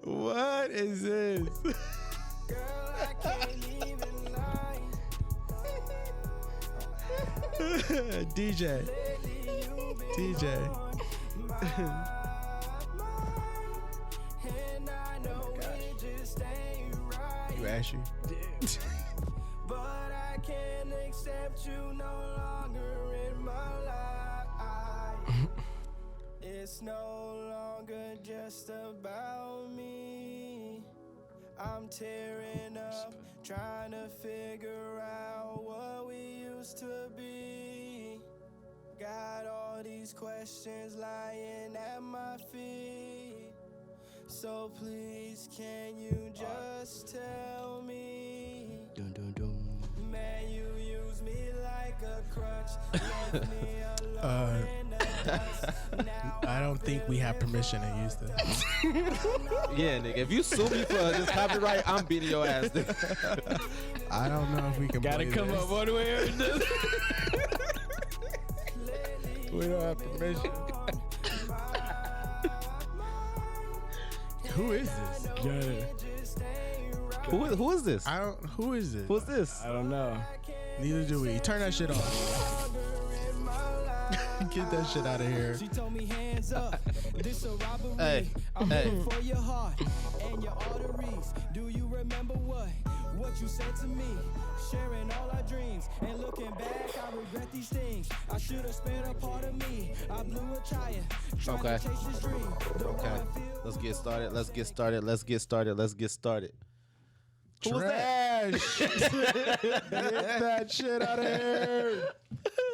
What is this? Girl, I can't even lie. DJ. Lately you been DJ. on my mind. And I know it just ain't right. You Ashy. But I can't accept you no longer in my life. It's no longer just about me. I'm tearing up, trying to figure out what we used to be. Got all these questions lying at my feet. So please, can you just tell me? Dun, dun, dun. Man, you use me like a crutch. Left me alone in the dust. Now I don't think we have permission to use this. Yeah, nigga. If you sue me for this copyright, I'm beating your ass. Nigga. I don't know if we can Gotta play come this. up one way or another. We don't have permission. Who is this? Who is this? Who is this? Who's this? I don't know. Neither do we. Turn that shit off. Get that shit out of here. She told me hands up. This a robbery. Hey, I'm hey. looking for your heart and your arteries. Do you remember what you said to me? Sharing all our dreams and looking back, I regret these things. I should have spent a part of me. I blew a tire. Trying Okay. to chase this dream. Okay. Let's get started. Let's get started. Let's get started. Let's get started. Who was that? Trash. Get that shit out of here.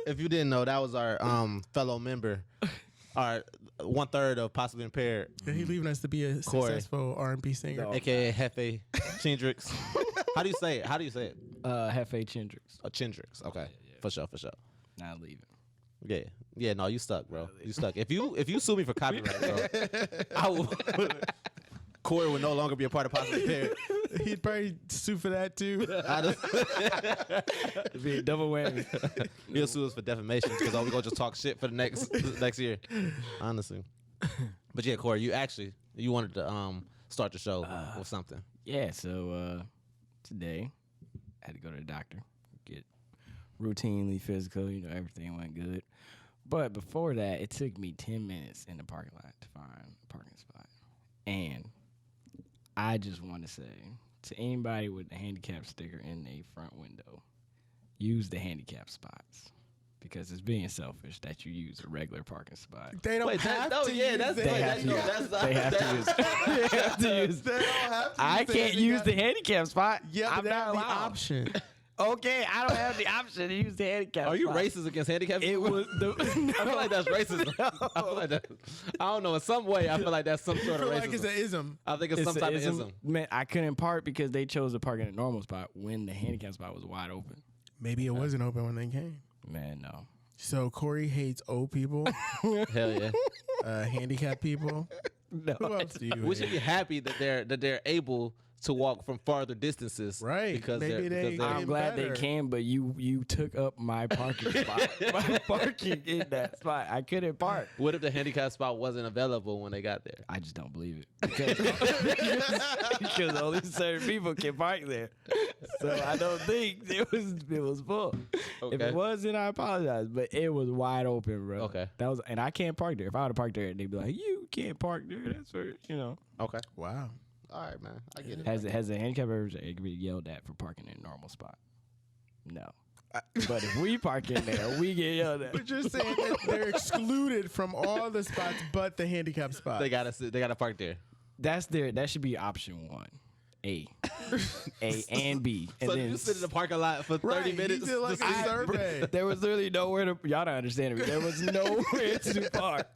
If you didn't know, that was our fellow member, our 1/3 of Possibly Impaired, He leaving us to be a Cory. successful R&B singer. No. aka Hefe Chendrix. How do you say it? How do you say it? Hefe Chendrix. Oh, Chendrix. Okay, for sure, for sure. Not leaving. Yeah, yeah. No, you stuck, bro. You stuck. If you sue me for copyright, bro, I will. Cory will no longer be a part of Possibly Impaired. He'd probably sue for that too. It'd be a double whammy. He'll sue us for defamation because we're gonna just talk shit for the next year, honestly. But yeah, Cory, you wanted to start the show with something. Yeah, so today I had to go to the doctor, get routinely physical, everything went good. But before that, it took me 10 minutes in the parking lot to find a parking spot. And I just want to say to anybody with a handicap sticker in a front window, use the handicap spots. Because it's being selfish that you use a regular parking spot. They don't have to. yeah, use that's it. They have to use it. They have to use They don't have to. I use it. can't You use got- the handicap spot. Yeah, but I'm they not have the allowed. option. Okay, I don't have the option to use the handicap Are you spot. racist against handicapped It people? was the I feel like that's racism. I feel like that. I don't know. In some way, I feel like that's some I sort of feel racism. like it's an ism. I think it's some a type of ism. ism. Man, I couldn't park because they chose to park in a normal spot when the handicap spot was wide open. Maybe it wasn't open when they came. Man, no. So Cory hates old people, Hell yeah. handicapped people. No. Who else do you We should hate? be happy that they're able to walk from farther distances. Right. Because Maybe they're, they- because I'm Getting glad better. they can, but you took up my parking spot. My parking in that spot. I couldn't park. what if the handicap spot wasn't available when they got there? I just don't believe it because only certain people can park there. So I don't think it was full. If Okay. it wasn't, I apologize, but it was wide open, bro. Okay. And I can't park there. If I would have parked there, they'd be like, "You can't park there." That's for Okay. Wow. All right, man. I get it. Has a handicap ever been yelled at for parking in a normal spot? No. But if we park in there, we get yelled at. But you're saying that they're excluded from all the spots but the handicap spot. They gotta park there. That should be option one. A and B. And So then you sit in the parking lot for 30 Right, he minutes. did like to a see- survey. There was literally nowhere to. Y'all don't understand me. There was nowhere to park.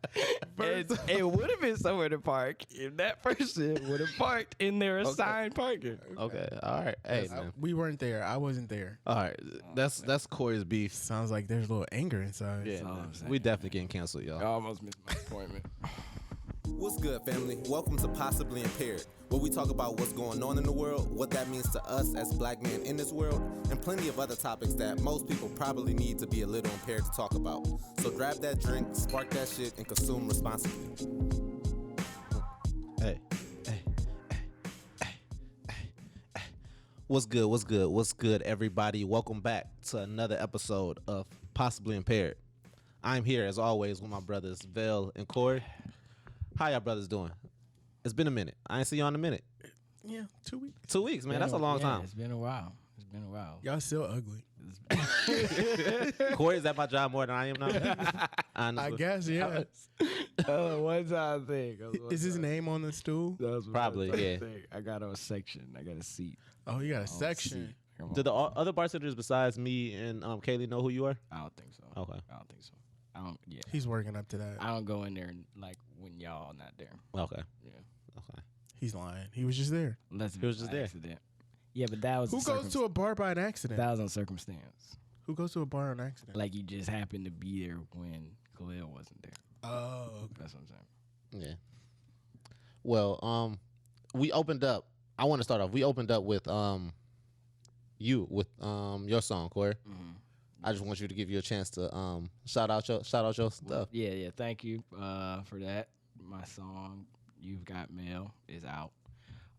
And it would have been somewhere to park if that person would have parked in their assigned parking. Okay. All right. Hey, man. We weren't there. I wasn't there. All right. That's Cory's beef. Sounds like there's a little anger inside. Yeah, all man. I'm saying. We definitely getting canceled, I y'all. almost missed my appointment. What's good, family? Welcome to Possibly Impaired, where we talk about what's going on in the world, what that means to us as black men in this world, and plenty of other topics that most people probably need to be a little impaired to talk about. So grab that drink, spark that shit, and consume responsibly. Hey. What's good? What's good? What's good, everybody? Welcome back to another episode of Possibly Impaired. I'm here, as always, with my brothers, Velle and Cory. How y'all brothers doing? It's been a minute. I ain't see y'all in a minute. Yeah, 2 weeks. 2 weeks, man. That's a long time. It's been a while. It's been a while. Y'all still ugly. Cory, is that my job more than I am now? I Honestly. guess, yeah. One time thing. Is his name on the stool? Probably, yeah. I got a section. I got a seat. Oh, you got a I don't section. see. Come on. Do the other bartenders besides me and Kaylee know who you are? I don't think so. Okay. I don't think so. I don't. Yeah. He's working up to that. I don't go in there like when y'all not there. Okay. Yeah. Okay. He's lying. He was just there. Unless He was just there. accident. Yeah, but that was Who goes to a bar by an accident? that was on circumstance. Who goes to a bar on accident? Like you just happened to be there when Khalil wasn't there. Oh, okay. That's what I'm saying. Yeah. Well, we opened up. I want to start off. We opened up with you with your song, Cory. Mm-hmm. I just want you to give you a chance to shout out your stuff. Yeah. Thank you for that. My song, You've Got Mail, is out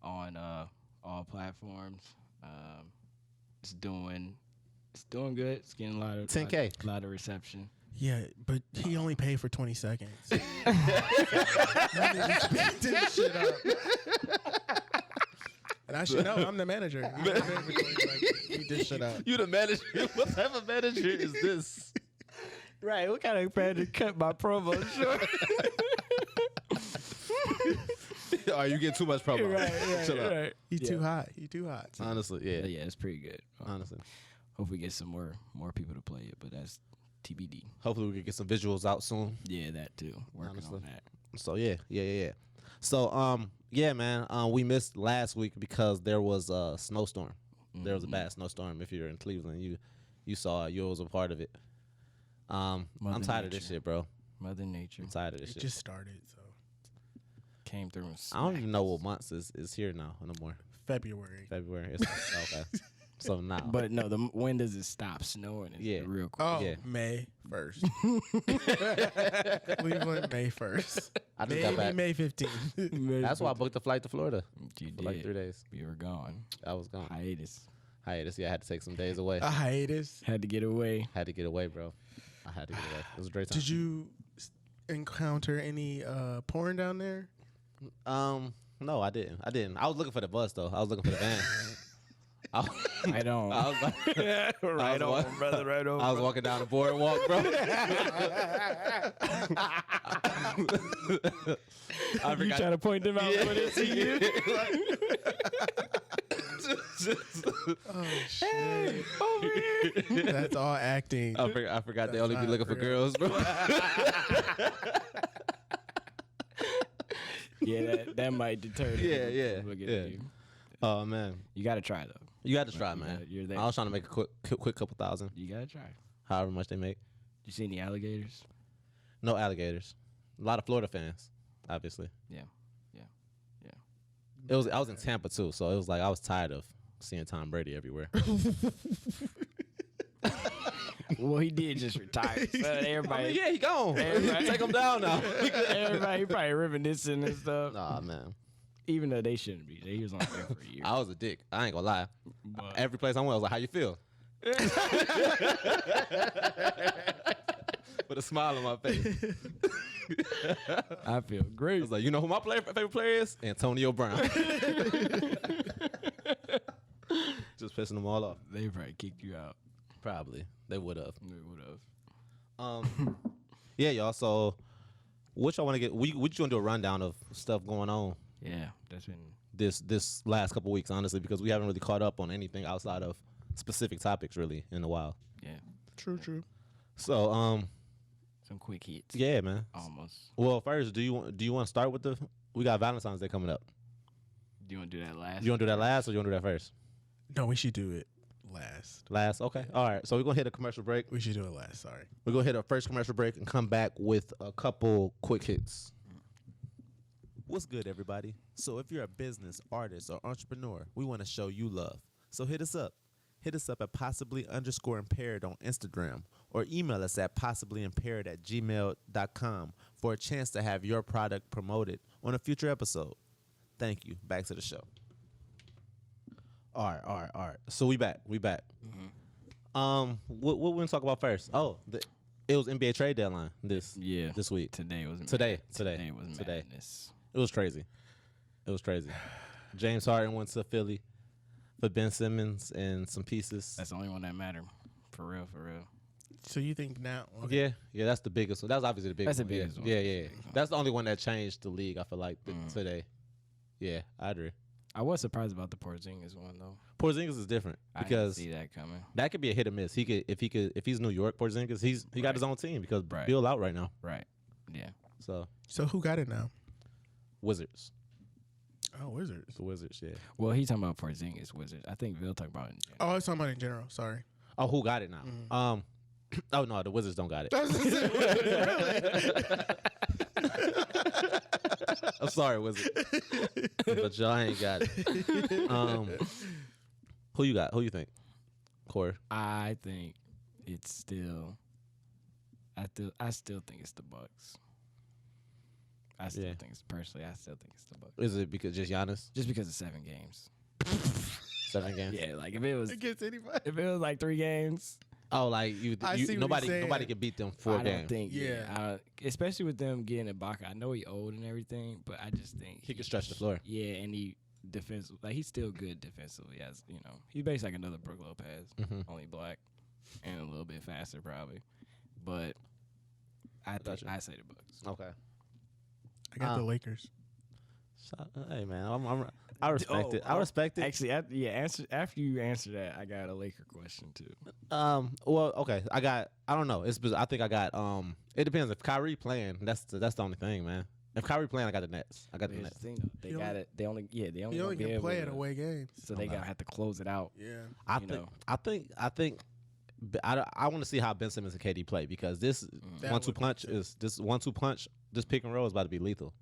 on all platforms. It's doing good. It's getting a lot of 10K. a lot of reception. Yeah, but he only paid for 20 seconds. You need to speed this shit up. And I should know. I'm the manager. He only paid for 20 seconds. Speed this shit up. You the manager? What type of manager is this? Right. What kind of manager cut my promo short? Oh, you get too much promo. right. Chill out. Right. He too hot. He too hot. Honestly, yeah. Yeah, it's pretty good. Honestly. Hope we get some more people to play it, but that's TBD. Hopefully we can get some visuals out soon. Yeah, that too. Working Honestly. on that. So yeah. So yeah, man. We missed last week because there was a snowstorm. There was a bad snowstorm. If you're in Cleveland, you saw it. You was a part of it. I'm tired of this shit, bro. Mother Nature I'm tired of this It shit. just started, so came through. And I don't even know what months is here now no more. February. February. It's okay. So now. But no, when does it stop snowing? Is Yeah. real quick. Oh, Yeah. May 1st. Cleveland, May 1st. I just got Maybe back. May 15th. That's why I booked the flight to Florida You for like did. 3 days. You were gone. I was gone. Hiatus. Yeah, I had to take some days away. A hiatus. Had to get away. Had to get away, bro. I had to get away. It was a great time. Did you encounter any porn down there? No, I didn't. I was looking for the bus though. I was looking for the van. Right on. I was like, right on, walking- brother. Right on. I was walking down the boardwalk, bro. I You forgot. trying to point them out Yeah. when they see you? Oh shit! That's all acting. I forgot they That's only be not looking for real. girls, bro. Yeah, that might deter them. Yeah. Look at Yeah. you. Oh man, You gotta try though. you got to try, You man. gotta- you're there. I was trying to make a quick couple thousand, You gotta try. however much they make. You see any alligators? No alligators. A lot of Florida fans, obviously. Yeah. I was in Tampa too, so it was like I was tired of seeing Tom Brady everywhere. Well, he did just retire. So everybody, yeah, he gone. Everybody- Take him down now. everybody probably reminiscing and stuff. Nah, man. Even though they shouldn't be. He was on there for a year. I was a dick. I ain't gonna lie. But- Every place I went, I was like, "How you feel?" With a smile on my face. I feel I great. was like, "You know who my favorite player is? Antonio Brown." Just pissing them all off. They probably kicked you out. Probably they would have. They would have. Yeah, y'all. So, what y'all want to get? We just gonna do a rundown of stuff going on Yeah, that's been. this last couple weeks, honestly, because we haven't really caught up on anything outside of specific topics really in a while. Yeah, True. So, some quick hits. yeah, man. Almost. Well, first, do you want to start with the? We got Valentine's Day coming up. Do you want to do that last? You want to do that last, or you want to do that first? No, we should do it last. Last, okay. All right. So we're gonna hit a commercial break. We should do it last. Sorry. We're gonna hit a first commercial break and come back with a couple quick hits. What's good, everybody? So if you're a business, artist, or entrepreneur, we want to show you love. So hit us up. Hit us up at possibly_impaired on Instagram or email us at possiblyimpaired@gmail.com for a chance to have your product promoted on a future episode. Thank you. Back to the show. All right. So we back. What we gonna talk about first? Oh, it was NBA trade deadline this week. Today was Today. madness. It was crazy. James Harden went to Philly for Ben Simmons and some pieces. That's the only one that mattered. For real. So you think now? Okay. Yeah, that's the biggest one. That was obviously the biggest That's the one. biggest one. Yeah. That's the only one that changed the league, I feel like, today. Yeah, I agree. I was surprised about the Porzingis one though. Porzingis is different I didn't because see that coming. that could be a hit or miss. If he's New York Porzingis, he got his own team because Right. Bill out right now. Right. Yeah. So who got it now? Wizards. Oh, Wizards. The Wizards, yeah. Well, he's talking about Porzingis Wizards. I think Bill talked about it in general. Oh, I was talking about in general. Sorry. Oh, who got it now? Oh no, the Wizards don't got it. I'm sorry, Wizards, but y'all ain't got it. Who you got? Who you think? Cory. I think it's still. I still think it's the Bucks. I still think it's the Bucks. Is it because just Giannis? Just because of 7 games. 7 games. Yeah, like if it was Against anybody. if it was like 3 games, Oh, like I see what you're saying. nobody can beat them 4 I games. don't think. Yeah. Especially with them getting Ibaka. I know he old and everything, but I just think He can stretch the floor. Yeah, and he defensive. Like he's still good defensively. As you know, he's basically like another Brook Lopez, only black and a little bit faster probably. But I say the Bucks. Okay. I got the Lakers. Hey man, I respect it. I respect it. Actually, after you answer that, I got a Laker question too. Well, okay. I don't know. I think I got. It depends. If Kyrie playing, that's the only thing, man. If Kyrie playing, I got the Nets. I got the Here's Nets. the thing, though. They got it. They only You gonna only be can able play to- at away games. So they gotta have to close it out. Yeah. I think. I want to see how Ben Simmons and KD play because this That 1-2 would punch make sense. this pick and roll is about to be lethal.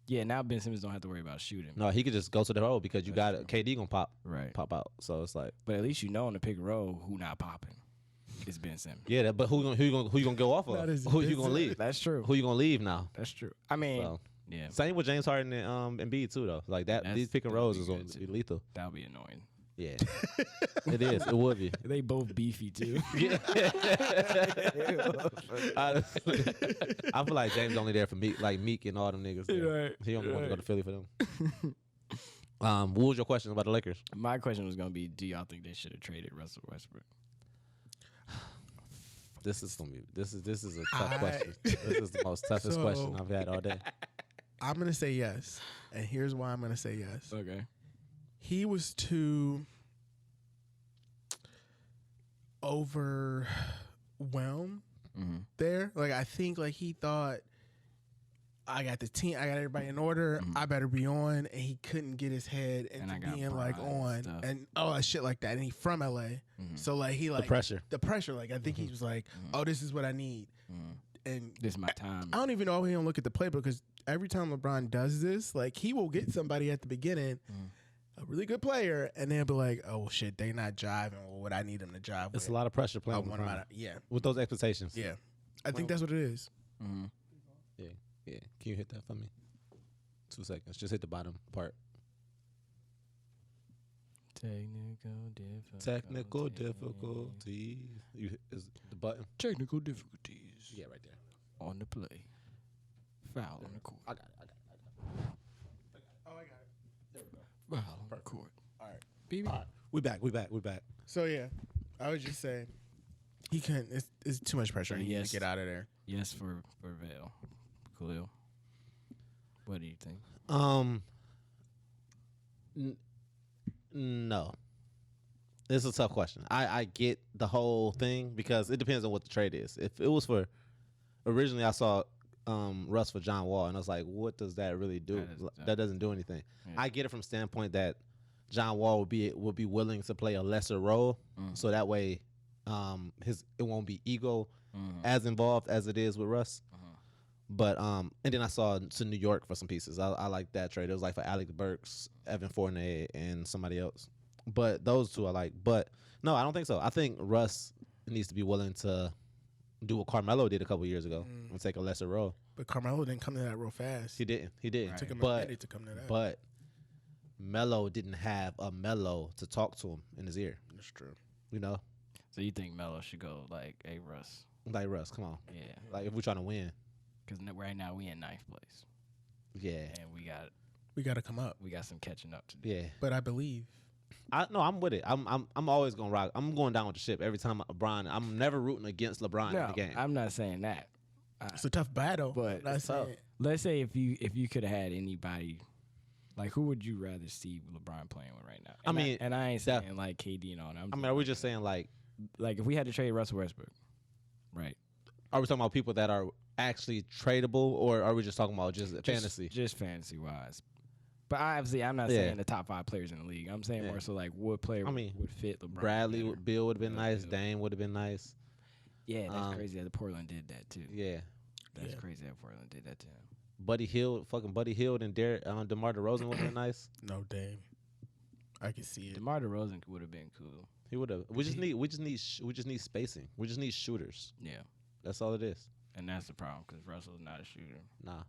Yeah, now Ben Simmons don't have to worry about shooting. No, he could just go to the hole because you got it. KD gonna pop Right. out. So it's like, But at least you know on the pick and roll who not popping. It's Ben Simmons. yeah, but who you gonna go off Not of? as Who you Ben gonna leave? That's true. Who you gonna leave now? That's true. I mean, So, yeah, same with James Harden and Embiid too, though. Like that, these pick and rolls is gonna be lethal. that'll be annoying. Yeah, it is. It would be. They both beefy too. Honestly, I feel like James only there for Meek and all them niggas. Right, He only want to go to Philly for them. What was your question about the Lakers? My question was gonna be, do y'all think they should have traded Russell Westbrook? This is a tough question. This is the most toughest question I've had all day. I'm going to say yes. And here's why I'm going to say yes. Okay. He was too overwhelmed there. Like, I think like he thought, I got the team, I got everybody in order, I better be on, and he couldn't get his head And I into got being like pride and on stuff. and shit like that. And he from LA. So like he like pressure. The pressure. Like I think he was like, oh, this is what I need. And This is my time. I don't even know if he don't look at the playbook because every time LeBron does this, like he will get somebody at the beginning, a really good player, and they'll be like, "Oh well, shit, they not driving what I need them to drive." It's with. a lot of pressure I playing with want them LeBron. out of, yeah, With those expectations. yeah. I think that's what it is. Yeah. Can you hit that for me? 2 seconds. Just hit the bottom part. Technical difficulties. Is the button? Technical difficulties. Yeah, right there. On the play. Foul on the court. I got it. Oh, I got it. Foul on the court. All right. BB. All right. We back. So yeah, I would just say he couldn't. It's too much pressure. He needs to Yes. get out of there. Yes, for Velle. Khalil. What do you think? No. This is a tough question. I get the whole thing because it depends on what the trade is. If it was for originally I saw Russ for John Wall and I was like, what does that really do? That doesn't do anything. Yeah. I get it from standpoint that John Wall would be willing to play a lesser role, so that way it won't be ego as involved as it is with Russ. But and then I saw to New York for some pieces. I like that trade. It was like for Alec Burks, Evan Fournier, and somebody else. But those two I like. But no, I don't think so. I think Russ needs to be willing to do what Carmelo did a couple years ago and take a lesser role. But Carmelo didn't come to that real fast. He didn't. It took him a But minute to come to that. but Melo didn't have a Melo to talk to him in his ear. That's true. You know, So you think Melo should go like a Russ? like Russ, come on. Yeah. Like if we're trying to win, Because right now we in 9th place, yeah, and we We got to come up. got some catching up to do. yeah. But I believe I'm with it. I'm always gonna rock. I'm going down with the ship every time LeBron. I'm never rooting against LeBron in the game. I'm not saying that. it's a tough battle. But Not it's saying- Let's say if you could have had anybody, like who would you rather see LeBron playing with right now? And I ain't saying like KD and all that. I mean, are we just saying like if we had to trade Russell Westbrook, right? are we talking about people that are actually tradable, or are we just talking about just fantasy? Just fantasy wise. But obviously, I'm not saying the top 5 players in the league. I'm saying more so like what player would fit LeBron. Bradley, better. Bill would have been nice. Dame would have been nice. Yeah, that's crazy that Portland did that too. Yeah. That's crazy that Portland did that to him. Buddy Hield and DeMar DeRozan would have been nice. No, Dame. I can see it. DeMar DeRozan would have been cool. He would have. We just need spacing. We just need shooters. Yeah, That's all it is. and that's the problem because Russell's not a shooter, Nah.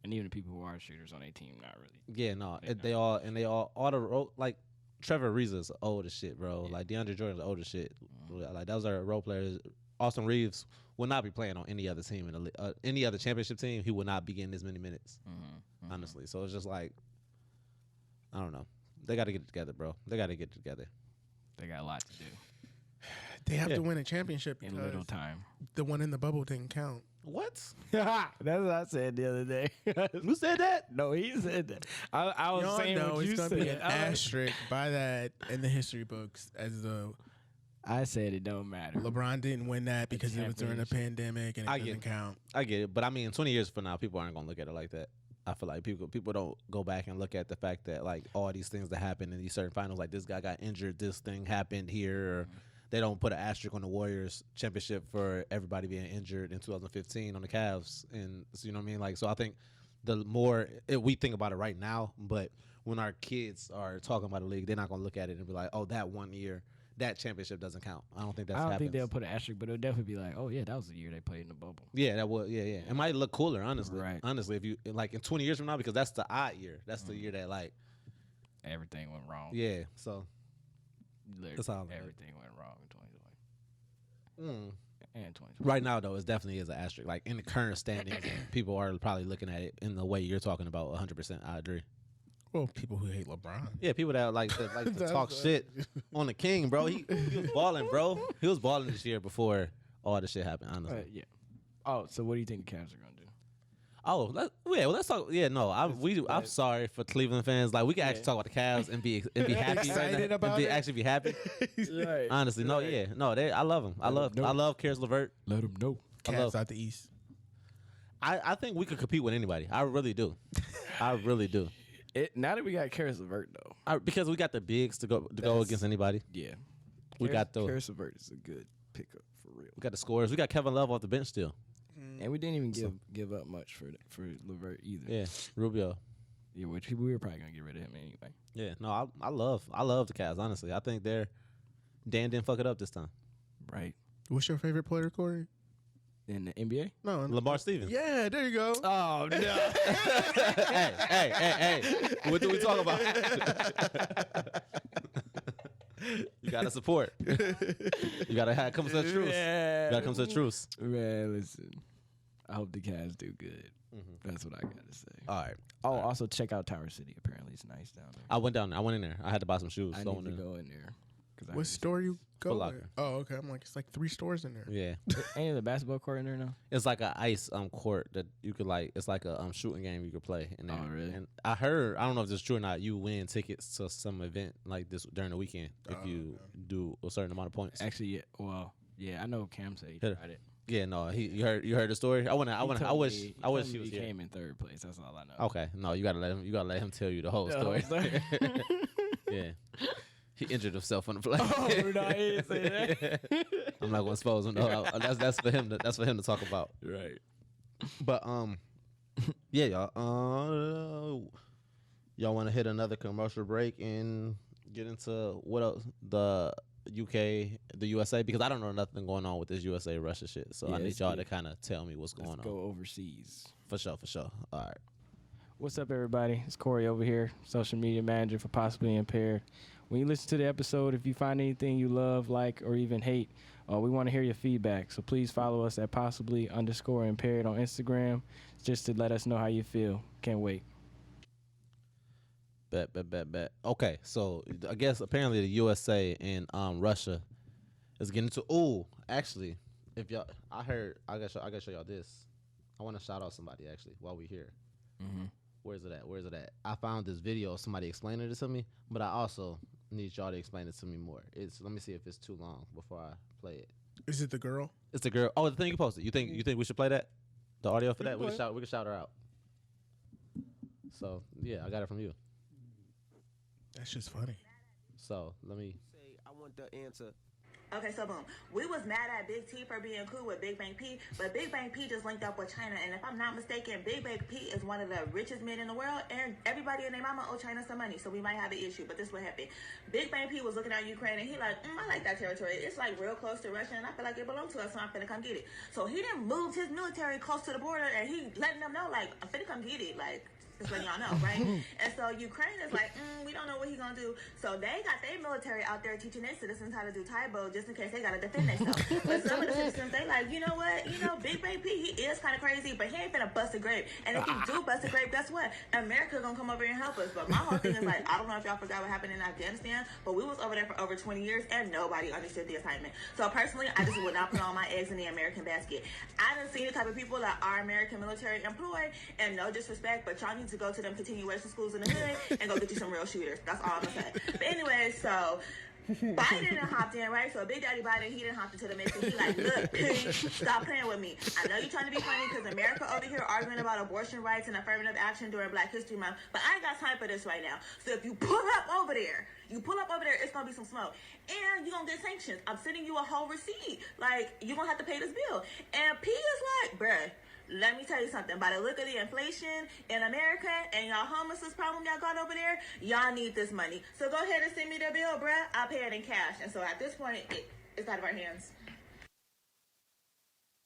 and even the people who are shooters on a team not really. Yeah, no. They all the like Trevor Ariza's old as shit, bro. Yeah. Like DeAndre Jordan's old as shit. Like those are role players. Austin Reeves will not be playing on any other team in the any other championship team. He will not be getting this many minutes. Honestly, so it's just like I don't know. They got to get it together, bro. They got to get it together. They got a lot to do They have to win a championship in because little time. the one in the bubble didn't count. What? That's what I said the other day. Who said that? No, he said that. I was Y'all saying know what it's you gonna said. be an asterisk by that in the history books as though I said it don't matter. LeBron didn't win that because it was during the pandemic and it doesn't count. I get it, but I mean, 20 years from now, people aren't gonna look at it like that. I feel like people don't go back and look at the fact that like all these things that happen in these certain finals, like this guy got injured, this thing happened here. Or they don't put an asterisk on the Warriors championship for everybody being injured in 2015 on the Cavs, and so, you know what I mean. Like, so I think the more we think about it right now, but when our kids are talking about the league, they're not gonna look at it and be like, oh, that 1 year. That championship doesn't count. I don't think that's. I don't think they'll put an asterisk, but it'll definitely be like, oh yeah, that was the year they played in the bubble. Yeah, that was. Yeah. It might look cooler, honestly. Right. Honestly, if you like in 20 years from now, because that's the odd year. That's the year that like. Everything went wrong. Yeah. So. Literally, That's all I'm everything went wrong in 2020 and 2020. Right now, though, it definitely is an asterisk. Like in the current standings, people are probably looking at it in the way you're talking about. 100%. I agree. Well, people who hate LeBron. Yeah, people that like to talk shit on the king, bro. He was balling, bro. He was balling this year before all this shit happened. Honestly. Yeah. Oh, so what do you think the Cavs are gonna do? Oh, let's talk. Yeah, no, I'm sorry for Cleveland fans. Like, we can actually talk about the Cavs and be happy, Excited about it? actually be happy. Right. Honestly, no, yeah, no, I love him. I love Karis LeVert. Let them know. Cavs out the East. I think we could compete with anybody. I really do. I really do. Now that we got Karis LeVert though, Because we got the bigs to go against anybody. yeah, We got those. Karis LeVert is a good pickup for real. We got the scores. We got Kevin Love off the bench still. And we didn't even give up much for LeVert either. Yeah, Rubio. Yeah, which we were probably gonna get rid of him anyway. Yeah, no, I love the Cavs. Honestly, I think Dan didn't fuck it up this time. Right. What's your favorite player, Cory? In the NBA? No, Lamar Stevens. Yeah, there you go. Oh no. hey. What do we talk about? You gotta support. You gotta come to the truth. You gotta come to the truth. Man, listen. I hope the Cavs do good. That's what I gotta say. All right. Oh, also check out Tower City. Apparently, it's nice down there. I went down there. I went in there. I had to buy some shoes. I so need to go in there. What store you go Foot with? Locker. Oh, okay. I'm like, it's like 3 stores in there. Yeah. Ain't the basketball court in there now? It's like an ice court that you could like. It's like a shooting game you could play in there. Oh, really? And I don't know if this is true or not. You win tickets to some event like this during the weekend if you do a certain amount of points. Actually, yeah. Well, yeah. I know Cam said he Hit it. tried it. Yeah, no. You heard the story. I wish he was here. came in third place. That's all I know. Okay, no. You gotta let him tell you the whole story. Yeah. He injured himself on the play. Oh, no, he didn't say that. I'm not gonna expose him. No, that's for him. That's for him to talk about. Right. But yeah, y'all. Y'all want to hit another commercial break and get into what else the UK, the USA, because I don't know nothing going on with this USA Russia shit. So I need y'all to kind of tell me what's going on. Go overseas. For sure. All right. What's up, everybody? It's Cory over here, social media manager for Possibly Impaired. When you listen to the episode, if you find anything you love, like, or even hate, we want to hear your feedback. So please follow us at possibly_impaired on Instagram just to let us know how you feel. Can't wait. Bet. Okay, so I guess apparently the USA and Russia is getting to. Oh, actually, if y'all, I gotta show y'all this. I want to shout out somebody actually while we're here. Mm-hmm. Where's it at? I found this video of somebody explaining it to me, but I also need y'all to explain it to me more. Let me see if it's too long before I play it. Is it the girl? It's the girl. Oh, the thing you posted. You think we should play that? The audio for that? We can shout her out. So yeah, I got it from you. That's just funny. So let me. I want the answer. Okay, so boom. We was mad at Big T for being cool with Big Bang P, but Big Bang P just linked up with China, and if I'm not mistaken, Big Bang P is one of the richest men in the world, and everybody and their mama owe China some money, so we might have an issue, but this what happened. Big Bang P was looking at Ukraine, and he like, I like that territory. It's like real close to Russia, and I feel like it belongs to us, so I'm finna come get it. So he didn't move his military close to the border, and he letting them know, like, I'm finna come get it, like, just letting y'all know, right? And so Ukraine is like, we don't know what he's gonna do. So they got their military out there teaching their citizens how to do Taibo just in case they gotta defend themselves. But some of the citizens, they like, you know what? Big Bang P, he is kind of crazy, but he ain't finna bust a grape. And if he do bust a grape, guess what? America gonna come over here and help us. But my whole thing is like, I don't know if y'all forgot what happened in Afghanistan, but we was over there for over 20 years and nobody understood the assignment. So personally, I just would not put all my eggs in the American basket. I done seen the type of people that are American military employed, and no disrespect, but y'all need to go to them continuation schools in the hood and go get you some real shooters. That's all I'm gonna say. But anyway, so Biden done hopped in, right? So Big Daddy Biden, he done hopped into the mix, and he like, look, P, stop playing with me. I know you're trying to be funny because America over here arguing about abortion rights and affirmative action during Black History Month, but I ain't got time for this right now. So if you pull up over there, it's gonna be some smoke. And you're gonna get sanctions. I'm sending you a whole receipt. Like, you're gonna have to pay this bill. And P is like, bruh, let me tell you something. By the look of the inflation in America and y'all homelessness problem y'all got over there, y'all need this money. So go ahead and send me the bill, bruh. I'll pay it in cash. And so at this point, it's out of our hands.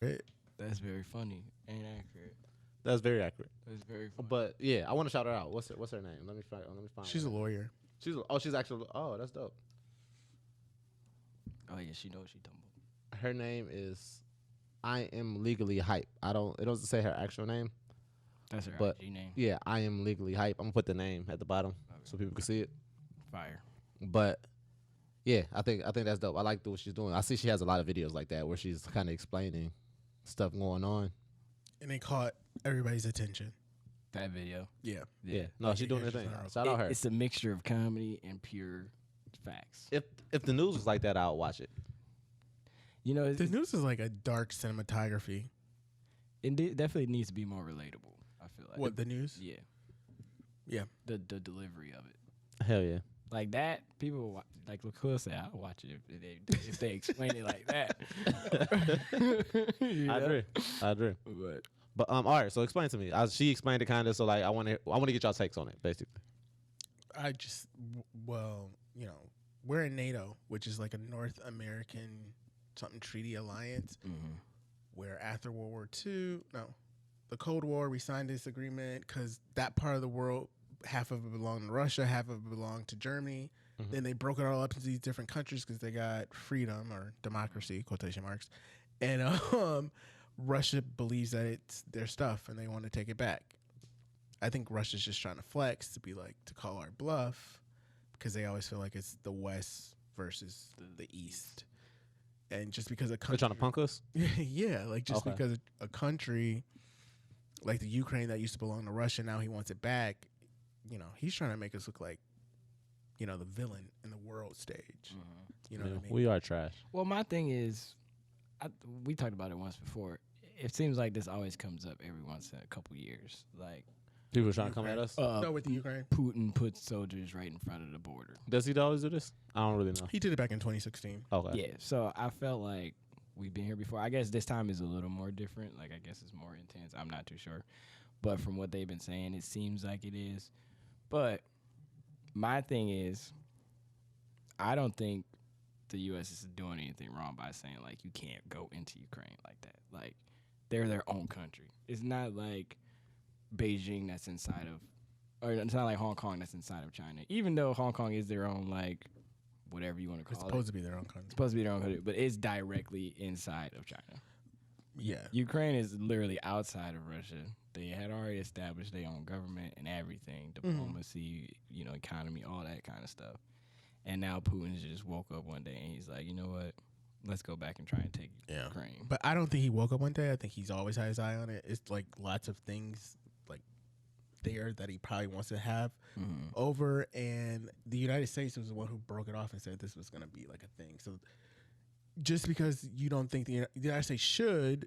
That's very funny and accurate. That's very accurate. That's very funny. But yeah, I want to shout her out. What's her name? Let me find. She's a lawyer. She's actually. Oh, that's dope. Oh yeah, she knows she tumbled. Her name is I Am Legally Hype. It doesn't say her actual name. That's her but IG name. Yeah, I Am Legally Hype. I'm gonna put the name at the bottom so people can see it. Fire. But yeah, I think that's dope. I like what she's doing. I see she has a lot of videos like that where she's kind of explaining stuff going on. And it caught everybody's attention. That video. Yeah. No, she's doing her thing. Shout out her. It's a mixture of comedy and pure facts. If the news was like that, I'll watch it. You know, The news is like a dark cinematography. It definitely needs to be more relatable. I feel like. What, the news? Yeah. Yeah. The delivery of it. Hell yeah. Like that, people will like Lakua said, I'll watch it if they explain it like that. I agree. But all right. So explain to me. She explained it kind of. So like, I want to get y'all takes on it, basically. We're in NATO, which is like a North American treaty alliance, where after World War II, the Cold War, we signed this agreement because that part of the world, half of it belonged to Russia, half of it belonged to Germany. Then they broke it all up into these different countries because they got freedom or democracy, quotation marks. And Russia believes that it's their stuff and they want to take it back. I think Russia's just trying to flex to call our bluff because they always feel like it's the West versus the East. And just because a country... They're trying to punk us? Yeah, because a country like the Ukraine that used to belong to Russia, now he wants it back, he's trying to make us look like, the villain in the world stage. You know what I mean? We are trash. Well, my thing is, we talked about it once before. It seems like this always comes up every once in a couple years. Like people trying to come at us? No, with the Ukraine. Putin puts soldiers right in front of the border. Does he always do this? I don't really know. He did it back in 2016. Okay. Yeah, so I felt like we've been here before. I guess this time is a little more different. Like, I guess it's more intense. I'm not too sure. But from what they've been saying, it seems like it is. But my thing is, I don't think the U.S. is doing anything wrong by saying, like, you can't go into Ukraine like that. Like, they're their own country. It's not like Beijing that's inside of, or it's not like Hong Kong that's inside of China. Even though Hong Kong is their own, like, whatever you want to It's call it. supposed to be their own country. It's supposed to be their own country, but it's directly inside of China. Yeah. Ukraine is literally outside of Russia. They had already established their own government and everything, diplomacy, economy, all that kind of stuff. And now Putin just woke up one day and he's like, you know what? Let's go back and try and take Ukraine. But I don't think he woke up one day. I think he's always had his eye on it. It's like lots of things like there that he probably wants to have over. And the United States was the one who broke it off and said this was going to be like a thing. So just because you don't think the United States should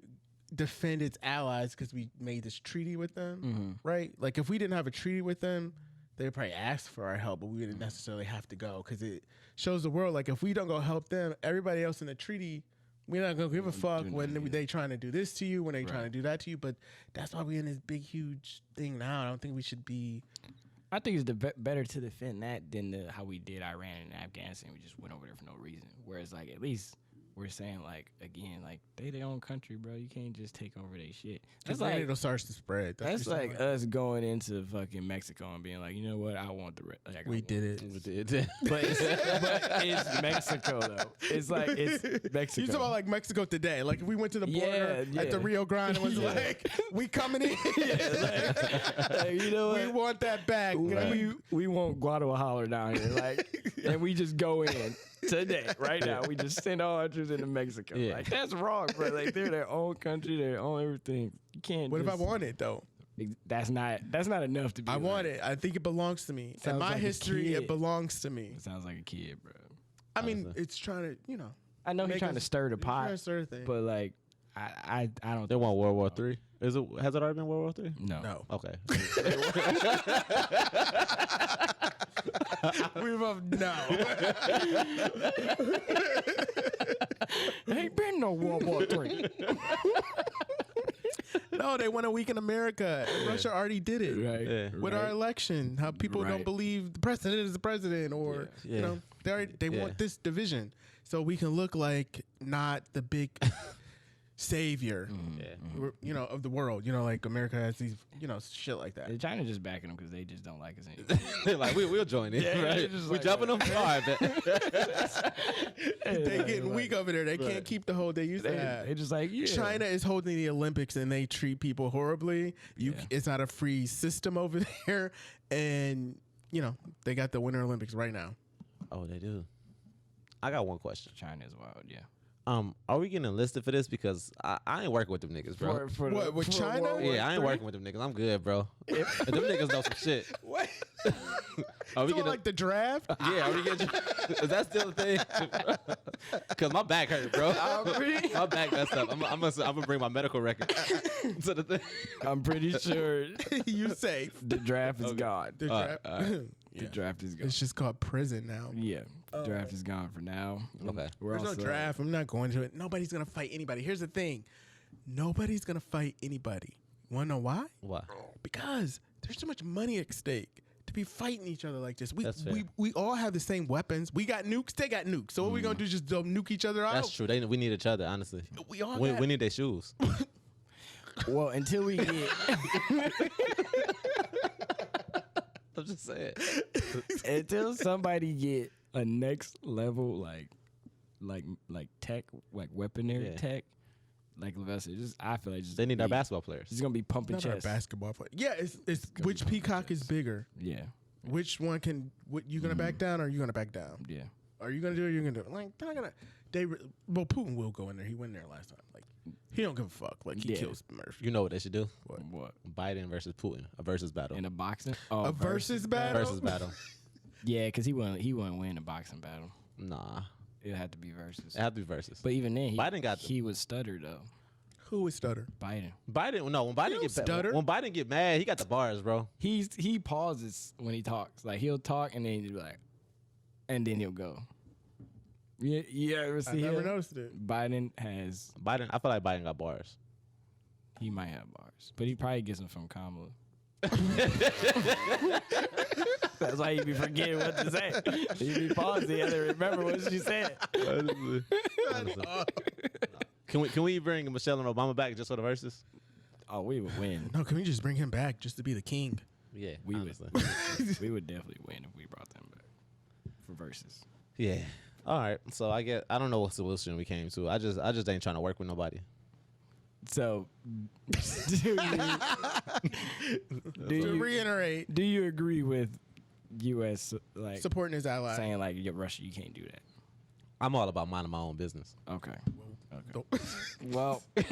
defend its allies because we made this treaty with them, right? Like if we didn't have a treaty with them, they would probably ask for our help, but we wouldn't necessarily have to go because it shows the world like if we don't go help them, everybody else in the treaty, we're not gonna give a fuck when they trying to do this to you, when they trying to do that to you. But that's why we're in this big huge thing now. I don't think we should be. I think it's better to defend that than how we did Iran and Afghanistan. We just went over there for no reason. Whereas like at least we're saying like again like they their own country, bro. You can't just take over their shit. That's like it'll start to spread. That's like us going into fucking Mexico and being like, you know what, I want the like, we did it. We did. but it's Mexico though. It's like it's Mexico. You talking about like Mexico today? Like if we went to the border at the Rio Grande and was like, we coming in. Like, you know what? We want that back. We want Guadalajara down here, like, and we just go in today, right now. We just send all our troops into Mexico. Yeah. Like that's wrong, bro. Like they're their own country, their own everything. You can't. What if I want it though? That's not enough to be. I want it. I think it belongs to me. In my like history, it belongs to me. It sounds like a kid, bro. I mean, it's trying to, I know he's trying to stir the pot, trying to stir the thing. but like, I don't. They want World War III. Has it already been World War III? No. Okay. We both no. There ain't been no World War III. No, they want to weaken America. Russia already did it. Right. Yeah. With our election, how people don't Right. believe the president is the president, or Yeah. they want this division, so we can look like not the big savior, of the world. Like America has these, shit like that. China just backing them because they just don't like us anymore. They're like, we'll join in. Yeah, right? just We like jumping them? All right, bet. They getting weak over there. They can't keep the hold they used to have. They just like, yeah. China is holding the Olympics and they treat people horribly. It's not a free system over there, and they got the Winter Olympics right now. Oh, they do. I got one question. China is wild, yeah. Are we getting enlisted for this? Because I ain't working with them niggas, bro. What, with China? World War Yeah, I ain't III? working with them niggas. I'm good, bro. If them niggas know some shit. What? Are we Doing getting like the draft? Yeah, are we getting? Is that still a thing? Because my back hurt, bro. My back messed up. I'm gonna bring my medical record to the thing. I'm pretty sure You safe. the draft is gone. The All right, draft. all The draft is gone. It's just called prison now. Yeah, the draft is gone for now. Okay. We're There's no draft. I'm not going to it. Nobody's gonna fight anybody. Here's the thing. Nobody's gonna fight anybody. Wanna know why? Why? Because there's too much money at stake to be fighting each other like this. That's fair. We all have the same weapons. We got nukes. They got nukes. So what we gonna do? Just nuke each other out? That's true. We need each other, honestly. We all We, got. we need their shoes. Well, until we get I'm just saying. until somebody get a next level like tech, like weaponry Yeah. tech, like Sylvester, I feel like just They need our basketball players. He's gonna be pumping Not our chest. basketball player. Yeah, it's which peacock is bigger. Yeah, Which one can? What you gonna back down or are you gonna back down? yeah. Are you gonna do it? Or you're gonna do it? Like they're not gonna. Well, Putin will go in there. He went in there last time. Like he don't give a fuck. Like he Yeah. kills Murphy. You know what they should do? What? Biden versus Putin, a versus battle. In a boxing? Oh, A versus battle. Versus battle. Yeah, because he wouldn't win a boxing battle. Nah, It had to be versus. it have to be versus. But even then, Biden got he would stutter though. Who would stutter? Biden. Biden, no, when Biden don't get stutter. when Biden get mad, he got the bars, bro. He pauses when he talks. Like he'll talk and then he'll be like, and then he'll go. Yeah, you ever I see never him? noticed it. Biden has. Biden, I feel like Biden got bars. He might have bars, but he probably gets them from Kamala. That's why he be forgetting what to say. He be pausing. He had to remember what she said. Honestly. Can we bring Michelle and Obama back just for the verses? Oh, we would win. No, can we just bring him back just to be the king? Yeah, We honestly. would. We would definitely win if we brought them back for versus. Yeah. All right. So I don't know what solution we came to. I just ain't trying to work with nobody. So, To reiterate, do you agree with U.S. like supporting his ally. saying like, yeah, Russia, you can't do that? I'm all about minding my own business. Okay. Don't- Well, Yep.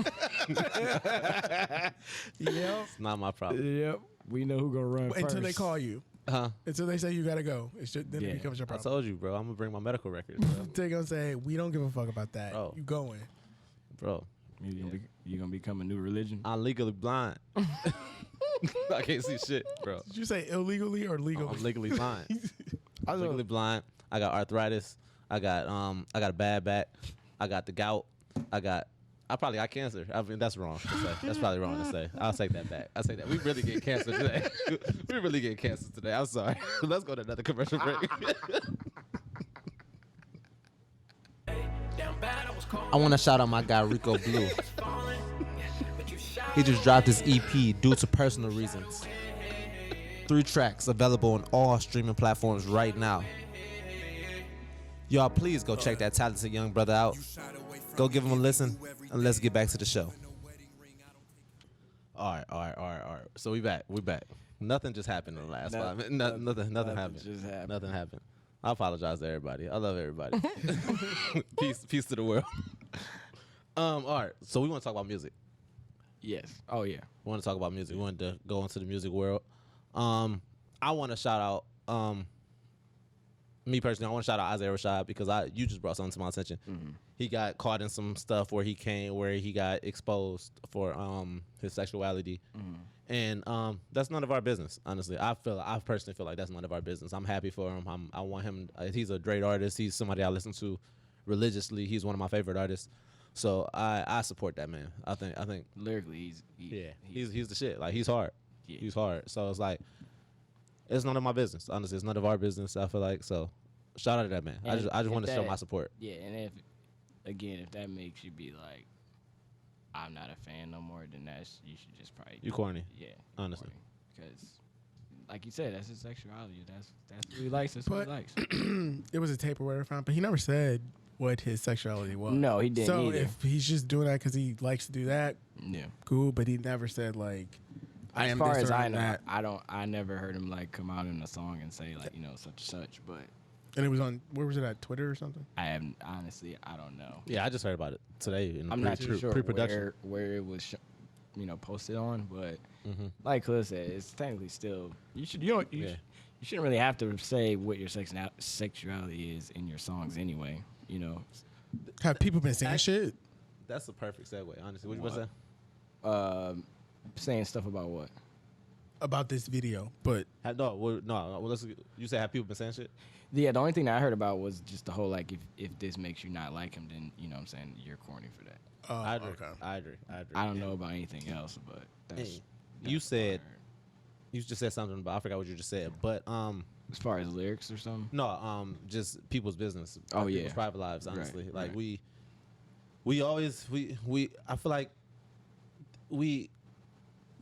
It's not my problem. yep. We know who gonna run first. Until they call you. Huh? Until they say you gotta go. Then Yeah. it becomes your I problem. told you, bro. I'm gonna bring my medical records, bro. They're gonna say we don't give a fuck about that. Bro. You going? Bro, You gonna become a new religion? I'm legally blind. I can't see shit, bro. Did you say illegally or legally? I'm legally blind. I'm legally blind. I got arthritis. I got a bad back. I got the gout. I probably got cancer. I mean, that's wrong to say. That's probably wrong to say. I'll take that back. I'll take that. We really get cancer today. We really get cancer today. I'm sorry. Let's go to another commercial break. I want to shout out my guy Rico Blue. He just dropped his EP due to personal reasons. 3 tracks available on all streaming platforms right now. Y'all, please go check that talented young brother out. Go give him a listen, and let's get back to the show. All right. So we back. Nothing just happened in the last 5 minutes. Nothing happened. just happened. Nothing happened. I apologize to everybody. I love everybody. Peace to the world. All right. So we want to talk about music. Yes. Oh yeah. We want to talk about music. We want to go into the music world. I want to shout out. Me personally, I want to shout out Isaiah Rashad because you just brought something to my attention. Mm-hmm. He got caught in some stuff where he got exposed for his sexuality, and that's none of our business. Honestly, I personally feel like that's none of our business. I'm happy for him. I want him. He's a great artist. He's somebody I listen to religiously. He's one of my favorite artists. So I support that man. I think Lyrically, he's the shit. Like he's hard. Yeah. He's hard. So it's like. It's none of my business. Honestly, it's none of our business. I feel like so. Shout out to that man. I just want to show my support. Yeah, and if that makes you be like, I'm not a fan no more, then you should just probably. You corny. Yeah. Honestly. Because, like you said, that's his sexuality. That's what he likes. That's what he likes. It was a tape or whatever, but he never said what his sexuality was. No, he didn't. So either. if he's just doing that because he likes to do that, yeah, cool. But he never said like. As far as I know, I never heard him like come out in a song and say like such and such. But and it was on where was it at Twitter or something? I don't know. Yeah, I just heard about it today. I'm not too sure pre-production where it was, posted on. But like Cliff said, it's technically still you shouldn't really have to say what your sexuality is in your songs anyway. Have people been saying shit? That's a perfect segue. Honestly, what you want to say? Saying stuff about what? About this video, but you say have people been saying shit? Yeah, the only thing that I heard about was just the whole like if this makes you not like him, then what I'm saying, you're corny for that. I agree. Okay. I agree. I don't know about anything else, but that's you said you just said something about I forgot what you just said, but as far as lyrics or something. No, just people's business. Oh yeah, people's private lives. Honestly, right, like right. we always I feel like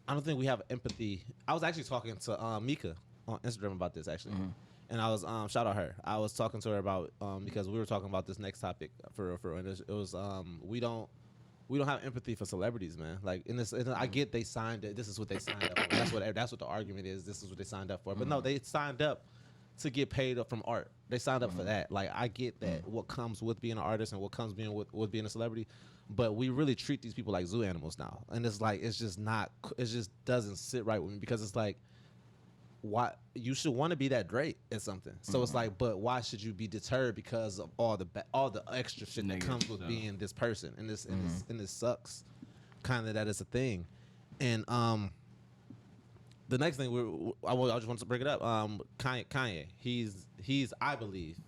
I don't think we have empathy. I was actually talking to Mika on Instagram about this actually, and I was shout out her. I was talking to her about because we were talking about this next topic for and it was we don't have empathy for celebrities, man. Like I get they signed it. This is what they signed up for. That's what the argument is. This is what they signed up for. But no, they signed up to get paid up from art. They signed up for that. Like I get that what comes with being an artist and what comes with being a celebrity. But we really treat these people like zoo animals now, and it's like it just doesn't sit right with me because it's like, why you should want to be that great at something. So it's like, but why should you be deterred because of all the extra shit that comes with being this person, and this sucks, kind of that is a thing, and the next thing I just want to bring it up, Kanye, he's I believe.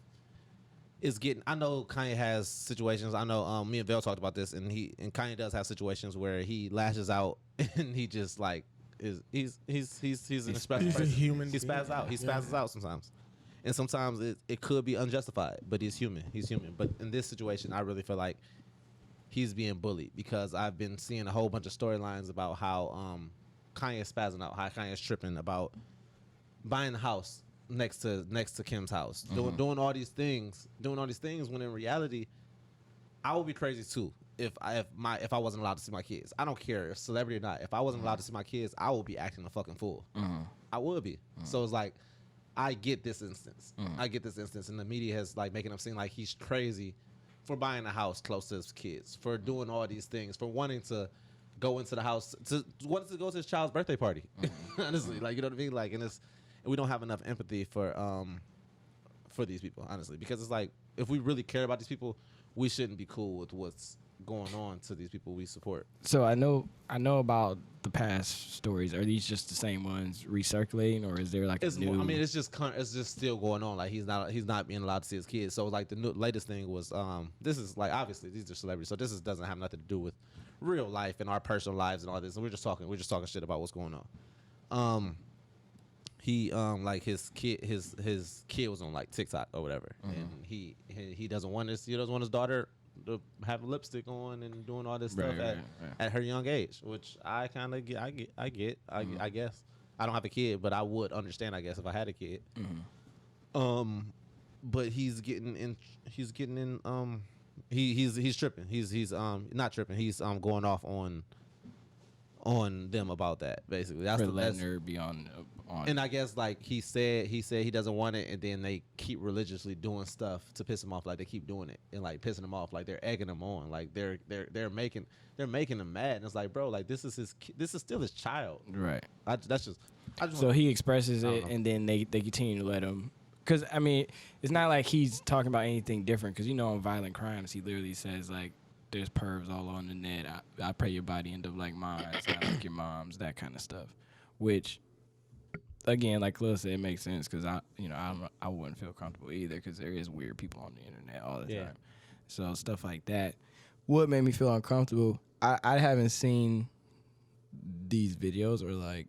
Is getting. I know Kanye has situations. I know me and Velle talked about this, and Kanye does have situations where he lashes out and he just like he's an expressive person. A human. He spazzes out. He spazzes out sometimes, and sometimes it could be unjustified. But he's human. He's human. But in this situation, I really feel like he's being bullied, because I've been seeing a whole bunch of storylines about how Kanye's spazzing out, how Kanye's tripping about buying a house next to Kim's house, doing all these things, when in reality, I would be crazy too if I wasn't allowed to see my kids. I don't care if celebrity or not. If I wasn't allowed to see my kids, I would be acting a fucking fool. I would be. So it's like, I get this instance. And the media has like making him seem like he's crazy for buying a house close to his kids, for doing all these things, for wanting to go into the house, wanting to go to his child's birthday party. Honestly, like, you know what I mean? Like, and we don't have enough empathy for these people, honestly, because it's like, if we really care about these people, we shouldn't be cool with what's going on to these people we support. So I know about the past stories. Are these just the same ones recirculating, or is there like a new? I mean, it's just still going on. Like, he's not being allowed to see his kids. So like the latest thing was this is like, obviously these are celebrities, so doesn't have nothing to do with real life and our personal lives and all this. And we're just talking shit about what's going on. He like his kid was on like TikTok or whatever, and he doesn't want his daughter to have lipstick on and doing all this stuff at her young age, which I kind of get. I guess I don't have a kid, but I would understand, I guess, if I had a kid. But he's tripping. He's not tripping. He's going off on them about that, basically. That's letting her be on. And I guess like he said he doesn't want it, and then they keep religiously doing stuff to piss him off. Like, they keep doing it and like pissing him off. Like, they're egging him on. Like, they're making him mad. And it's like, bro, like, this is still his child. Right. So he expresses it, and then they continue to let him. Because I mean, it's not like he's talking about anything different. Because on Violent Crimes, he literally says like, there's pervs all on the net. I pray your body end up like mine. I like your mom's, that kind of stuff. Which, again, like Khalil said, it makes sense, because I wouldn't feel comfortable either, because there is weird people on the internet all the time. So stuff like that would make me feel uncomfortable. I haven't seen these videos, or like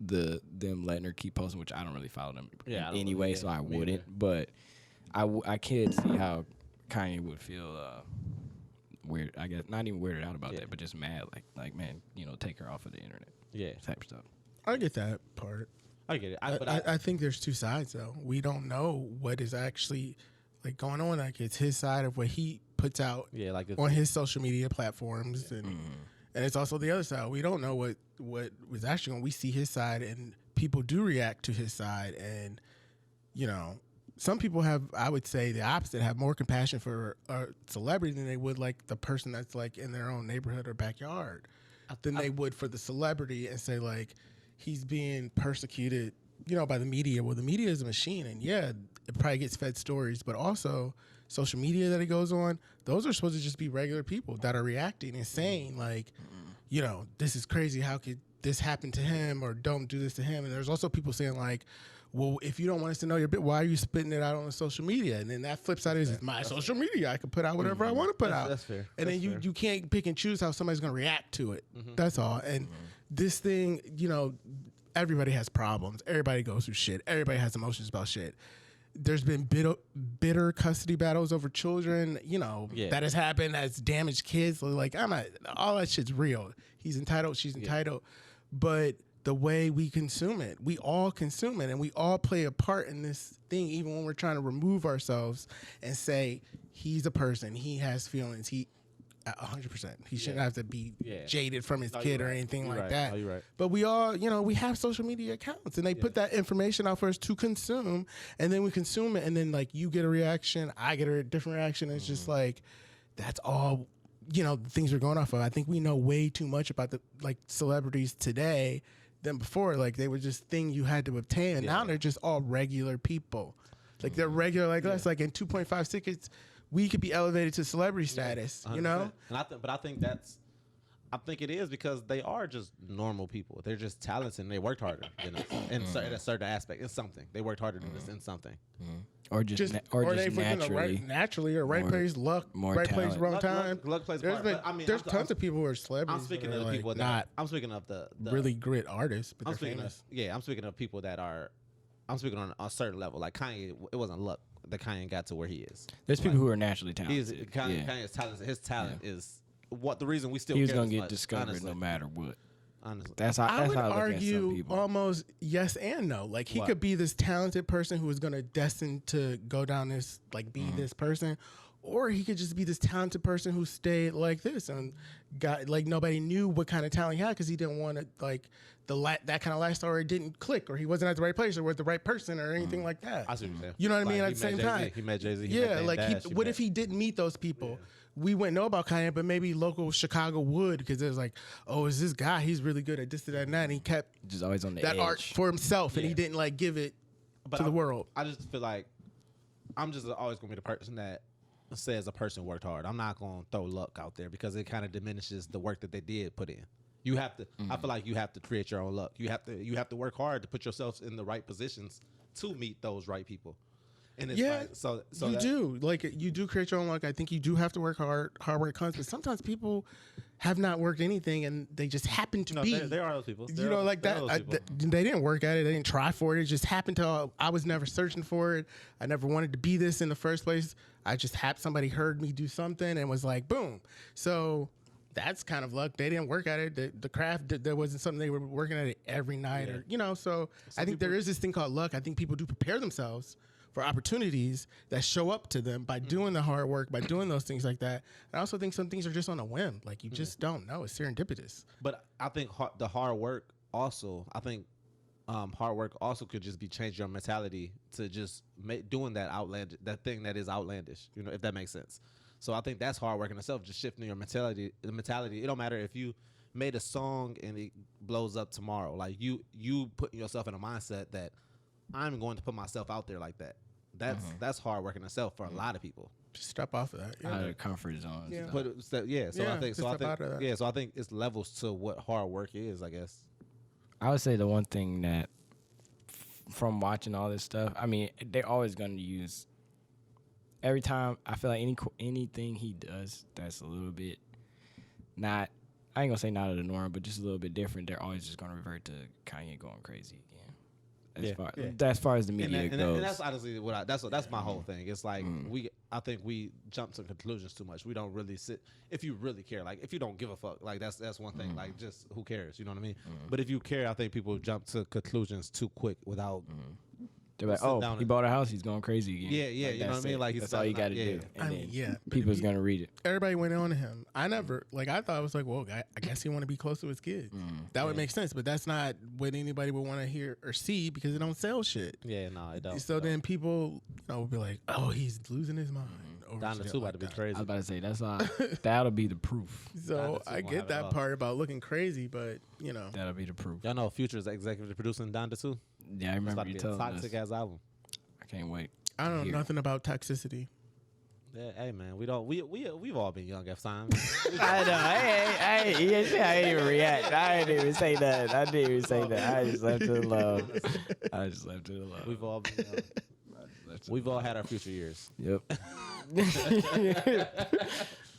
them letting her keep posting, which I don't really follow them anyway, so I wouldn't. But I can see how Kanye would feel weird. I guess not even weirded out about that, but just mad, like man, take her off of the internet. Yeah, type stuff. I get that part. I get it. I think there's two sides, though. We don't know what is actually like going on. Like, it's his side of what he puts out on his social media platforms, and it's also the other side. We don't know what was actually going. We see his side, and people do react to his side, and some people have, I would say the opposite, have more compassion for a celebrity than they would like the person that's like in their own neighborhood or backyard than they would for the celebrity, and say like, he's being persecuted, by the media. Well, the media is a machine, and it probably gets fed stories, but also social media that it goes on, those are supposed to just be regular people that are reacting and saying like, this is crazy. How could this happen to him, or don't do this to him? And there's also people saying like, well, if you don't want us to know your bit, why are you spitting it out on the social media? And then that flip side is, it's my social media. I can put out whatever I want to put out. That's fair. And then you can't pick and choose how somebody's going to react to it. That's all. And this thing, everybody has problems. Everybody goes through shit. Everybody has emotions about shit. There's been bitter custody battles over children, that has happened, that's damaged kids. Like, all that shit's real. He's entitled, she's entitled. But the way we consume it, we all consume it, and we all play a part in this thing, even when we're trying to remove ourselves and say, he's a person, he has feelings, 100%. He shouldn't have to be jaded from his kid or anything like that. Oh, you're right. But we all, we have social media accounts, and they put that information out for us to consume, and then we consume it, and then like, you get a reaction, I get a different reaction. It's just like, that's all, things we're going off of. I think we know way too much about the celebrities today than before. Like, they were just thing you had to obtain, and now they're just all regular people. Like, they're regular like us. Like, in 2.5 seconds, we could be elevated to celebrity status, 100%. And I think it is, because they are just normal people. They're just talented, and they worked harder than us in a certain aspect. It's something. They worked harder than us in something. Or just naturally. Naturally, or right place, luck, right place, wrong time. Luck plays there's part. There's tons of people who are celebrities. I'm speaking of the people I'm speaking of the really great artists, but they're famous. I'm speaking of people that are. I'm speaking on a certain level. Like Kanye, it wasn't luck that Kanye got to where he is. There's people who are naturally talented. Kanye's talented. His talent is what the reason we still He was care gonna this get much, discovered honestly. no matter what. Honestly. That's how. I That's would how I look at some argue people. almost yes and no. Like he What? could be this talented person who is going to destined to go down this, like be this person, or he could just be this talented person who stayed like this and got like nobody knew what kind of talent he had because he didn't want to like that kind of lifestyle, or it didn't click, or he wasn't at the right place, or with the right person, or anything like that. I see what you're saying. You know what I Like, mean? At he the same met Jay-Z, time, he met Jay-Z. Yeah, like what if he didn't meet those people? We wouldn't know about Kanye, but maybe local Chicago would, because there's like, oh, is this guy? He's really good at this, that, and that. And he kept Just always on the that edge. art for himself, and he Yeah. didn't like give it But to the world. I just feel like I'm just always gonna be the person that says a person worked hard. I'm not gonna throw luck out there because it kind of diminishes the work that they did put in. You have to. I feel like you have to create your own luck. You have to work hard to put yourself in the right positions to meet those right people. And it's Yeah, like, so you do. Like, you do create your own luck. I think you do have to work hard. Hard work comes, but sometimes people have not worked anything, and they just happen to be. There are those people. You know, like that. They didn't work at it. They didn't try for it. It just happened to. I was never searching for it. I never wanted to be this in the first place. I just somebody heard me do something and was like, boom. So that's kind of luck. They didn't work at it. The craft, there wasn't something they were working at it every night, or So I think there is this thing called luck. I think people do prepare themselves for opportunities that show up to them by doing the hard work, by doing those things like that. I also think some things are just on a whim. Like, you just don't know. It's serendipitous. But I think the hard work also. I think hard work also could just be change your mentality to just doing that thing that is outlandish. You know, if that makes sense. So I think that's hard work in itself. Just shifting your mentality. The mentality. It don't matter if you made a song and it blows up tomorrow. Like you putting yourself in a mindset that I'm going to put myself out there like that. That's hard work in itself for a lot of people. Just step off of that. Out of the comfort zone. Yeah. So I think it's levels to what hard work is, I guess. I would say the one thing that, from watching all this stuff, I mean, they're always going to use. Every time I feel like anything he does that's a little bit not, I ain't gonna say not of the norm, but just a little bit different, they're always just gonna revert to Kanye going crazy again. As far as the media goes, and that's honestly that's my whole thing. It's like I think we jump to conclusions too much. We don't really sit. If you really care, like if you don't give a fuck, like that's one thing. Like just who cares? You know what I mean? But if you care, I think people jump to conclusions too quick without. They're like, oh, he bought a house, he's going crazy again. Yeah, like, you know what I mean? Like that's all you got to do. And then people's gonna read it. Everybody went on to him. I thought it was like, well, I guess he want to be close to his kids. That would make sense, but that's not what anybody would want to hear or see because it don't sell shit. Yeah, no, it don't. So then people, would be like, oh, he's losing his mind. Down the two about to be crazy. I was about to say that'll be the proof. So I get that part about looking crazy, but That'll be the proof. Y'all know Future's executive producing Down the Two. Yeah, I remember you telling us. Toxic ass album. I can't wait. I don't know nothing about toxicity. Yeah, hey man, we've all been young at times. I know. I ain't even react. I didn't even say that. I didn't even say that. I just left it alone. We've all been young. We've all had our future years. Yep.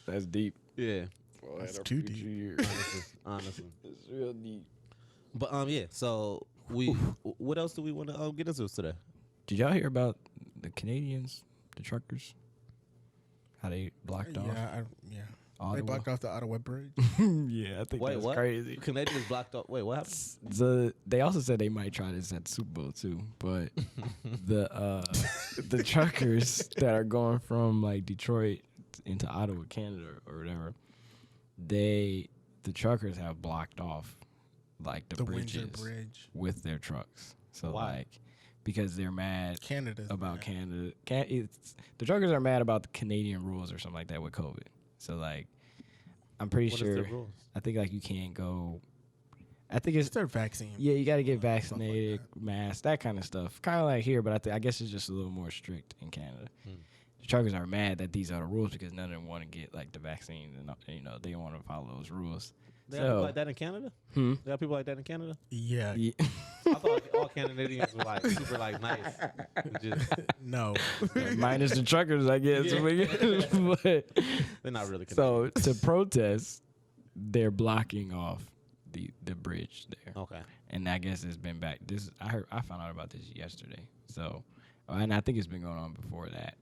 That's deep. Yeah. It's too deep. Honestly. It's real deep. But yeah. So what else do we want to get into today? Did y'all hear about the Canadians, the truckers? How they blocked off? Yeah. Ottawa? They blocked off the Ottawa Bridge. Yeah, I think that's crazy. Canadians blocked off. Wait, what happened? They also said they might try this at the Super Bowl too, but the truckers that are going from like Detroit into Ottawa, Canada, or whatever, the truckers have blocked off like the bridges Windsor Bridge with their trucks. So why? like because they're mad Canada's about mad. Canada. The truckers are mad about the Canadian rules or something like that with COVID. So like, I'm pretty What sure. is the rules? I think like you can't go. I think it's their vaccine. Yeah, you got to get vaccinated, mask, that kind of stuff. Kind of like here, but I guess it's just a little more strict in Canada. The truckers are mad that these are the rules because none of them want to get like the vaccines and they don't want to follow those rules. They have people like that in Canada? They have people like that in Canada? Yeah. I thought all Canadians were like super like nice. No. Minus the truckers, I guess. But they're not really Canadian. So to protest, they're blocking off the bridge there. Okay. And I guess it's been back. I found out about this yesterday. So, and I think it's been going on before that.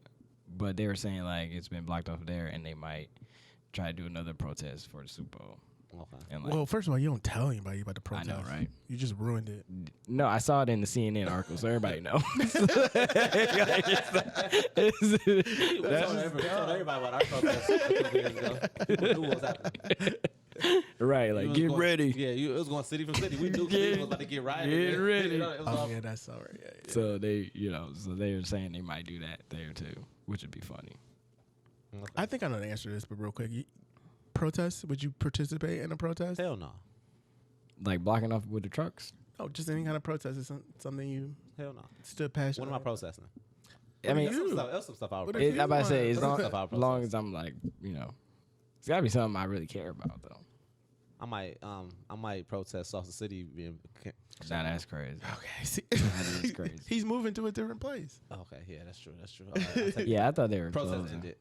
But they were saying like it's been blocked off there, and they might try to do another protest for the Super Bowl. Okay. And like, Well, first of all, you don't tell anybody about the I protest. know, right? You just ruined it. No, I saw it in the CNN article, so everybody knows. We told everybody about our protest a couple years ago. People knew what was happening. Right, It like was get going- ready. Yeah, it was going city from city. We knew Get- people was about to get rioted. get ready. It was Oh all- yeah, that's all right. Yeah. So they, so they were saying they might do that there too, which would be funny. I think I know the answer to this, but real quick, protests? Would you participate in a protest? Hell no. Like blocking off with the trucks. No, just any kind of protest is something you Hell no. stood passionate. What am I protesting? I mean, That's some stuff I would What if protest. you I'm about to say want- as long, Stuff I would as long protest. as I'm like, it's gotta be something I really care about though. I might protest Salsa City being. Nah, that's crazy. Okay, see, is crazy. He's moving to a different place. Okay, yeah, that's true. That's true. All right, I'll take Yeah, I thought they were protest closing. ended.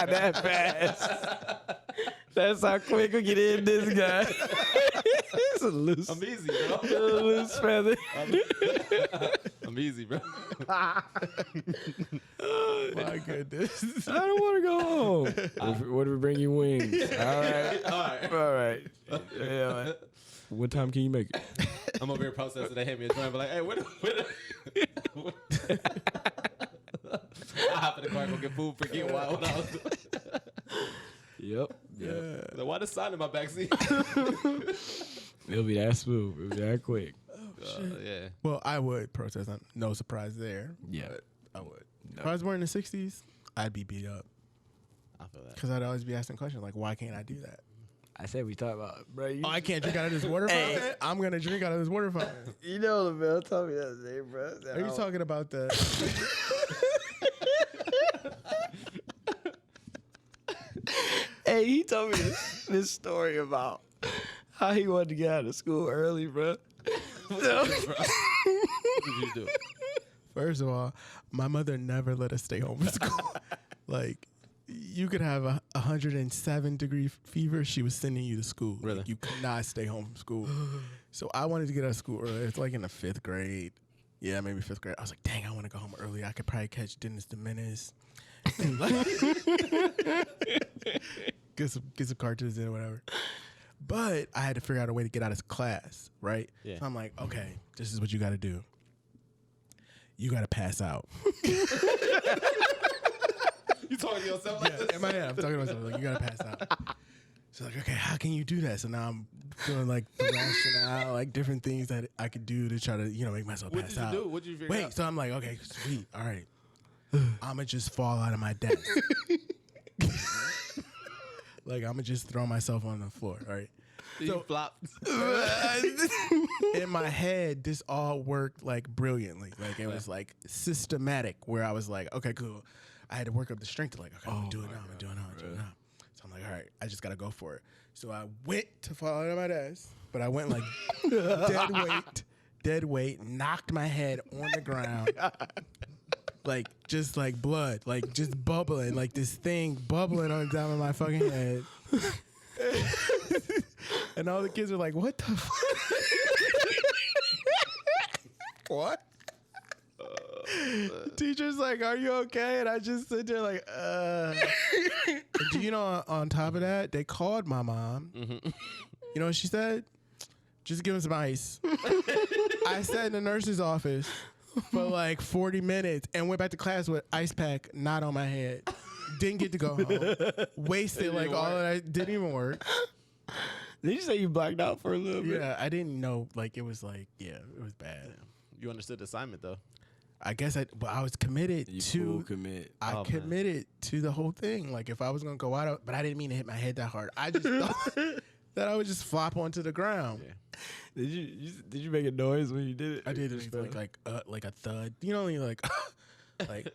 That fast. That's how quick we get in this guy. It's a loose, I'm easy, bro. loose feather. I'm easy, bro. My goodness. I don't want to go home. What if we bring you wings? All right. All right. Yeah. What time can you make it? I'm over here protesting. They hand me a joint, but like, hey, what? I hop in the car and go get food. Forget what I was doing. Yep. Like, why the sign in my backseat? It'll be that smooth. It'll be that quick. Yeah. Well, I would protest. No surprise there. Yeah. But I would. If I was born in the 60s, I'd be beat up. I feel that. Because I'd always be asking questions like, why can't I do that? I said we talk about, bro. Oh, I can't drink out of this water fountain? I'm going to drink out of this water fountain. You know the Velle told me that day, bro. Are you talking about the... Hey, he told me this story about how he wanted to get out of school early, bro. What did you do? First of all, my mother never let us stay home from school. Like, you could have a 107-degree fever. She was sending you to school. Really? Like, you could not stay home from school. So I wanted to get out of school early. It's like in the 5th grade. Yeah, maybe 5th grade. I was like, dang, I want to go home early. I could probably catch Dennis the Menace. Get some cartoons in or whatever. But I had to figure out a way to get out of class, right? Yeah. So I'm like, okay, this is what you got to do. You got to pass out. You talking to yourself like this? In my head, I'm talking to myself. Like, you got to pass out. So like, okay, how can you do that? So now I'm doing like the rationale, like different things that I could do to try to, make myself What pass did you out. do? What did you figure Wait, out? so I'm like, okay, sweet, all right. I'ma just fall out of my desk. Like, I'ma just throw myself on the floor, all right? You flopped. In my head, this all worked like brilliantly. Like, it was like systematic where I was like, okay, cool. I had to work up the strength to like, okay, I'm gonna do it now, I'm gonna do it now, I'm gonna do it now. So I'm like, all right, I just gotta go for it. So I went to fall out of my desk, but I went like dead weight, knocked my head on the ground. Like, just like blood, like just bubbling, like this thing bubbling on top of my fucking head. And all the kids are like, what the fuck? What? Teacher's like, are you okay? And I just sit there like, And do you know, on top of that, they called my mom. Mm-hmm. You know what she said? Just give him some ice. I sat in the nurse's office for like 40 minutes and went back to class with ice pack not on my head. Didn't get to go home. Wasted like all of that. Didn't even work. Did you say you blacked out for a little bit? Yeah, I didn't know. Like, it was like, yeah, it was bad. You understood the assignment though. I guess but I was committed You to. full commit. I man. committed to the whole thing. Like, if I was gonna go out, but I didn't mean to hit my head that hard. I just thought that I would just flop onto the ground. Yeah. Did you make a noise when you did it? I did it like a thud. You know, you like, like.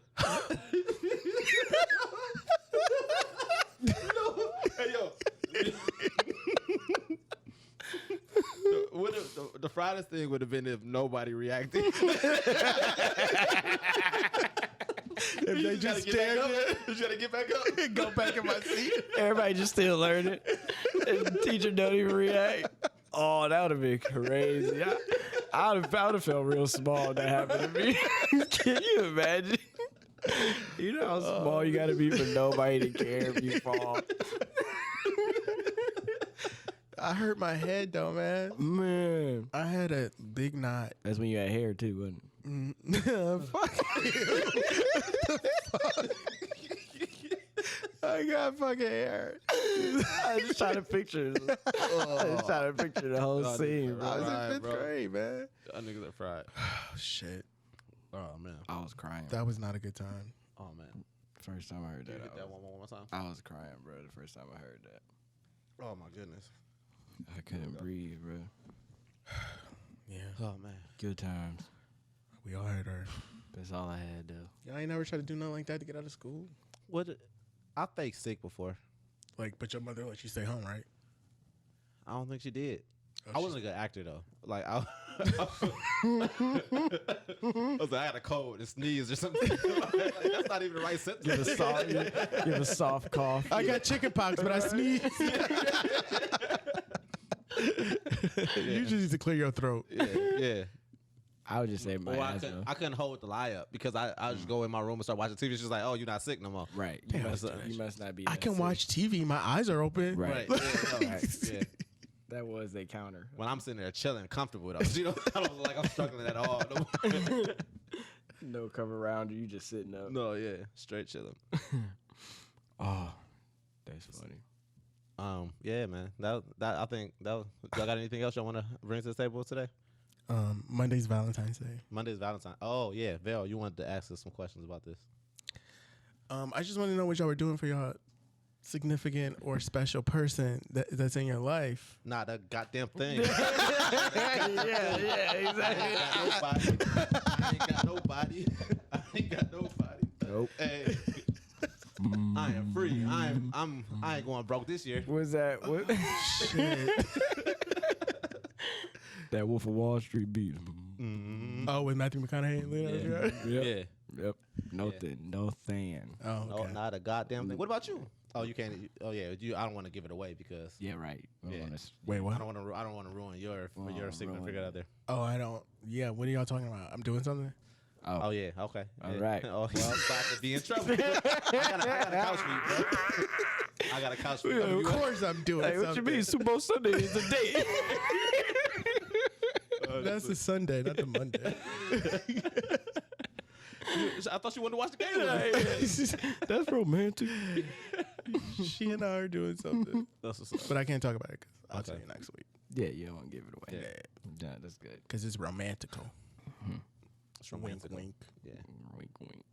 Hey yo. The Fridays thing would have been if nobody reacted. If they just stared there, You gotta get back up. go back in my seat. Everybody just still learning. And the teacher don't even react. Oh, that would have been crazy. I would have felt real small if that happened to me. Can you imagine? You know how small you gotta be for nobody to care if you fall. I hurt my head though, man. Man, I had a big knot. that's when you had hair too, wasn't it? Fuck you. Fuck? I got fucking hair. I was just trying to picture. I was trying to picture the whole scene, I was bro. in fifth bro. grade, man. Y'all niggas are fried. Oh shit, Oh man. I was crying. that was not a good time. Oh man. First time I heard Can you that, hit that one more time? I was crying, bro. The first time I heard that, Oh my goodness. I couldn't breathe, bro. Yeah, Oh man. Good times. we all heard her. That's all I had, though. Y'all ain't never tried to do nothing like that to get out of school. What? I faked sick before. Like, but your mother let you stay home, right? I don't think she did. Oh, I wasn't a good actor though. Like I was like, I had a cold, a sneeze or something. Like, that's not even the right sentence. Give a soft cough. I got chicken pox, but I sneezed. You just need to clear your throat. Yeah. I would just say my Or I asthma. couldn't hold the lie up because I just go in my room and start watching TV. She's like, "Oh, you're not sick no more." Right. You Damn, must not be. I that can sick. watch TV. My eyes are open. Right. Yeah, no, yeah. That was a counter. When I'm sitting there chilling, comfortable though, you know, I don't look like I'm struggling at all. No cover around you. You just sitting up. No, yeah, straight chilling. Oh, that's funny. Yeah, man. That I think that was, y'all got anything else y'all want to bring to the table today? Monday's Valentine's Day. Monday's Valentine. Oh yeah, Velle, you wanted to ask us some questions about this. I just want to know what y'all were doing for your significant or special person that's in your life. Not a goddamn thing. yeah, exactly. I ain't got nobody. I ain't got nobody. Nope. Hey, I am free. I ain't going broke this year. Was that what? Shit. That Wolf of Wall Street beat. Oh, with Matthew McConaughey and Leonardo DiCaprio? Yep. Yeah. Yep. No thing. Oh, No, okay. not a goddamn thing. What about you? Oh, you can't. Oh yeah, I don't want to give it away because Yeah, right. Yeah. Wait, I what? don't want to ruin your significant figure out there. Oh, I don't. Yeah, what are y'all talking about? I'm doing something? Oh yeah, okay. All Yeah. right. Oh, well, I'm about to be in trouble. I got a couch for you, bro. I got a couch for you. Of course I'm doing Hey, something. what you mean? Super Bowl Sunday is the day. That's the Sunday, not the Monday. I thought you wanted to watch the game with me. That's romantic. She and I are doing something. That's what's up. But I can't talk about it because I'll Okay. tell you next week. Yeah, you don't want to give it away. Yeah. Yeah, that's good. Because it's romantical. It's Wink, romantic. wink. Yeah. Wink, wink.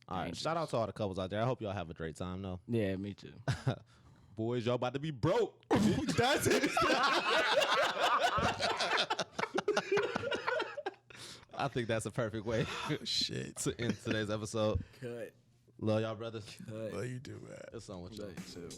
All right. Shout out to all the couples out there. I hope y'all have a great time. No, Yeah, me too. boys, y'all about to be broke. That's it. I think that's a perfect way Shit. to end today's episode. Cut. Love y'all, brothers. Cut. What you do, man? It's on with you. Love you too.